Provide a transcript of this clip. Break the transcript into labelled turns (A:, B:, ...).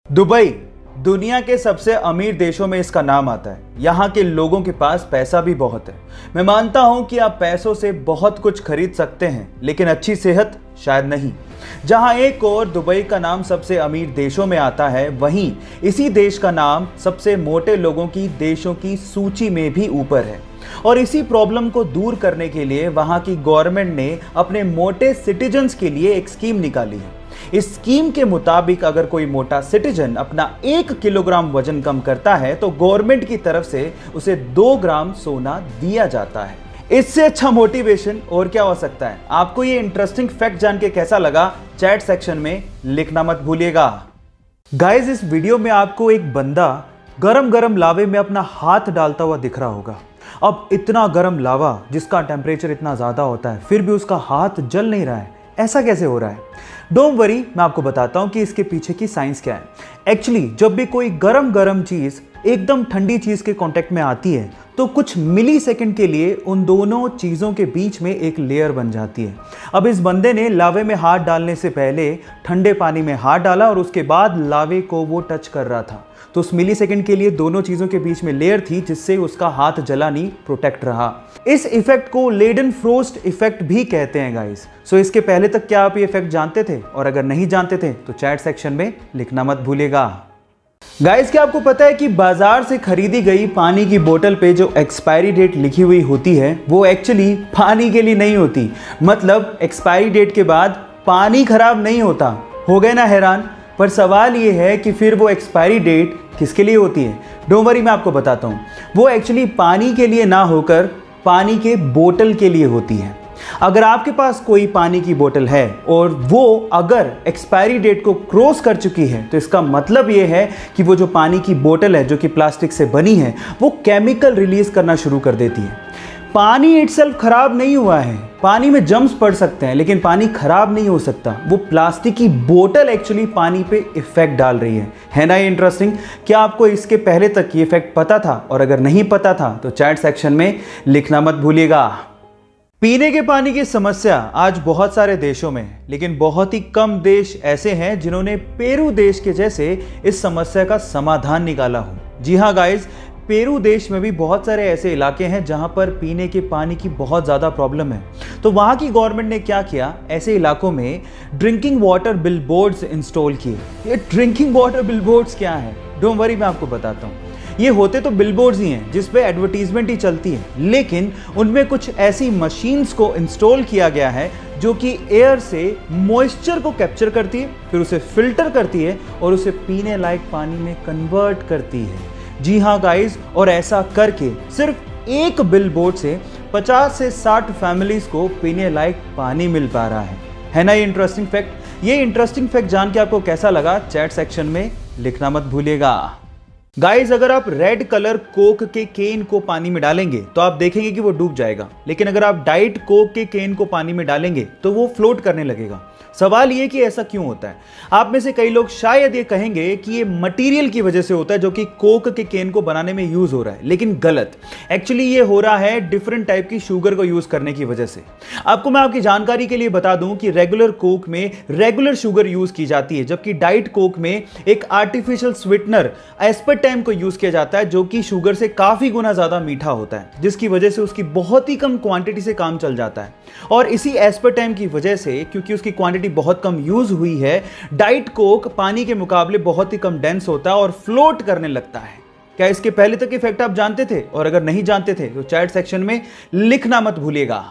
A: Dubai दुनिया के सबसे अमीर देशों में इसका नाम आता है। यहाँ के लोगों के पास पैसा भी बहुत है। मैं मानता हूँ कि आप पैसों से बहुत कुछ खरीद सकते हैं, लेकिन अच्छी सेहत शायद नहीं। जहाँ एक और दुबई का नाम सबसे अमीर देशों में आता है, वहीं इसी देश का नाम सबसे मोटे लोगों की देशों की सूची में भी ऊपर है। और इसी प्रॉब्लम को दूर करने के लिए वहाँ की गवर्नमेंट ने अपने मोटे सिटीजन्स के लिए एक स्कीम निकाली है। इस स्कीम के मुताबिक अगर कोई मोटा सिटीजन अपना 1 किलोग्राम वजन कम करता है तो गवर्नमेंट की तरफ से उसे 2 ग्राम सोना दिया जाता है। इससे अच्छा मोटिवेशन और क्या हो सकता है। आपको ये इंटरेस्टिंग फैक्ट जान के कैसा लगा, चैट सेक्शन में लिखना मत भूलिएगा। गाइस, इस वीडियो में आपको एक बंदा गरम गरम लावे में अपना हाथ डालता हुआ दिख रहा होगा। अब इतना गरम लावा जिसका टेम्परेचर इतना ज्यादा होता है, फिर भी उसका हाथ जल नहीं रहा है। ऐसा कैसे हो रहा है? डोंट वरी, मैं आपको बताता हूं कि इसके पीछे की साइंस क्या है। एक्चुअली जब भी कोई गरम चीज एकदम ठंडी चीज के कांटेक्ट में आती है तो कुछ मिली सेकंड के लिए उन दोनों चीजों के बीच में एक लेयर बन जाती है। अब इस बंदे ने लावे में हाथ डालने से पहले ठंडे पानी में हाथ डाला और उसके बाद लावे को वो टच कर रहा था, तो उस मिली सेकंड के लिए दोनों चीजों के बीच में लेयर थी जिससे उसका हाथ जला नहीं, प्रोटेक्ट रहा। इस इफेक्ट को लेडन फ्रोस्ट इफेक्ट भी कहते हैं गाइस। सो इसके पहले तक क्या आप ये इफेक्ट जानते थे? और अगर नहीं जानते थे तो चैट सेक्शन में लिखना मत भूलिएगा। गाइस, क्या आपको पता है कि बाजार से खरीदी गई पानी की बोतल पे जो एक्सपायरी डेट लिखी हुई होती है वो एक्चुअली पानी के लिए नहीं होती। मतलब एक्सपायरी डेट के बाद पानी खराब नहीं होता। हो गए ना हैरान? पर सवाल ये है कि फिर वो एक्सपायरी डेट किसके लिए होती है? डोंट वरी, मैं आपको बताता हूँ। वो एक्चुअली पानी के लिए ना होकर पानी के बोतल के लिए होती है। अगर आपके पास कोई पानी की बोतल है और वो अगर एक्सपायरी डेट को क्रॉस कर चुकी है तो इसका मतलब ये है कि वो जो पानी की बोतल है जो कि प्लास्टिक से बनी है वो केमिकल रिलीज करना शुरू कर देती है। पानी इटसेल्फ खराब नहीं हुआ है, पानी में जम्स पड़ सकते हैं लेकिन पानी खराब नहीं हो सकता। वो प्लास्टिक की बोतल एक्चुअली पानी पे इफेक्ट डाल रही है ना? ये इंटरेस्टिंग। क्या आपको इसके पहले तक ये इफेक्ट पता था? और अगर नहीं पता था तो चैट सेक्शन में लिखना मत भूलिएगा। पीने के पानी की समस्या आज बहुत सारे देशों में है, लेकिन बहुत ही कम देश ऐसे हैं जिन्होंने पेरू देश के जैसे इस समस्या का समाधान निकाला हो। जी हाँ गाइस, पेरू देश में भी बहुत सारे ऐसे इलाके हैं जहां पर पीने के पानी की बहुत ज़्यादा प्रॉब्लम है। तो वहां की गवर्नमेंट ने क्या किया, ऐसे इलाकों में ड्रिंकिंग वाटर बिलबोर्ड्स इंस्टॉल किए। ये ड्रिंकिंग वाटर बिलबोर्ड्स क्या है? डोंट वरी, मैं आपको बताता हूँ। ये होते तो बिलबोर्ड्स ही हैं जिस पे एडवर्टीजमेंट ही चलती है, लेकिन उनमें कुछ ऐसी मशीन्स को इंस्टॉल किया गया है जो कि एयर से मॉइस्चर को कैप्चर करती है, फिर उसे फिल्टर करती है और उसे पीने लायक पानी में कन्वर्ट करती है। जी हाँ गाइस, और ऐसा करके सिर्फ एक बिलबोर्ड से 50 से 60 फैमिलीज को पीने लायक पानी मिल पा रहा है ना? ये इंटरेस्टिंग फैक्ट। ये इंटरेस्टिंग फैक्ट जान के आपको कैसा लगा, चैट सेक्शन में लिखना मत भूलिएगा। गाइस, अगर आप रेड कलर कोक के केन को पानी में डालेंगे तो आप देखेंगे कि वो डूब जाएगा, लेकिन अगर आप डाइट कोक के केन को पानी में डालेंगे तो वो फ्लोट करने लगेगा। सवाल ये कि ऐसा क्यों होता है? आप में से कई लोग शायद ये कहेंगे कि ये मटेरियल की वजह से होता है जो कि कोक के केन को बनाने में यूज हो रहा है, लेकिन गलत। एक्चुअली ये हो रहा है डिफरेंट टाइप की शुगर को यूज करने की वजह से। आपको मैं आपकी जानकारी के लिए बता दूं कि रेगुलर कोक में रेगुलर शुगर यूज की जाती है, जबकि डाइट कोक में एक आर्टिफिशियल स्वीटनर एस्पर्टाइम को यूज किया जाता है जो कि शुगर से काफी गुना ज्यादा मीठा होता है, जिसकी वजह से उसकी बहुत ही कम क्वांटिटी से काम चल जाता है। और इसी एस्पर्टाइम की वजह से, क्योंकि उसकी क्वांटिटी बहुत कम यूज हुई है, डाइट कोक पानी के मुकाबले बहुत ही कम डेंस होता है और फ्लोट करने लगता है। क्या इसके पहले तक इफेक्ट आप जानते थे? और अगर नहीं जानते थे तो चैट सेक्शन में लिखना मत भूलिएगा।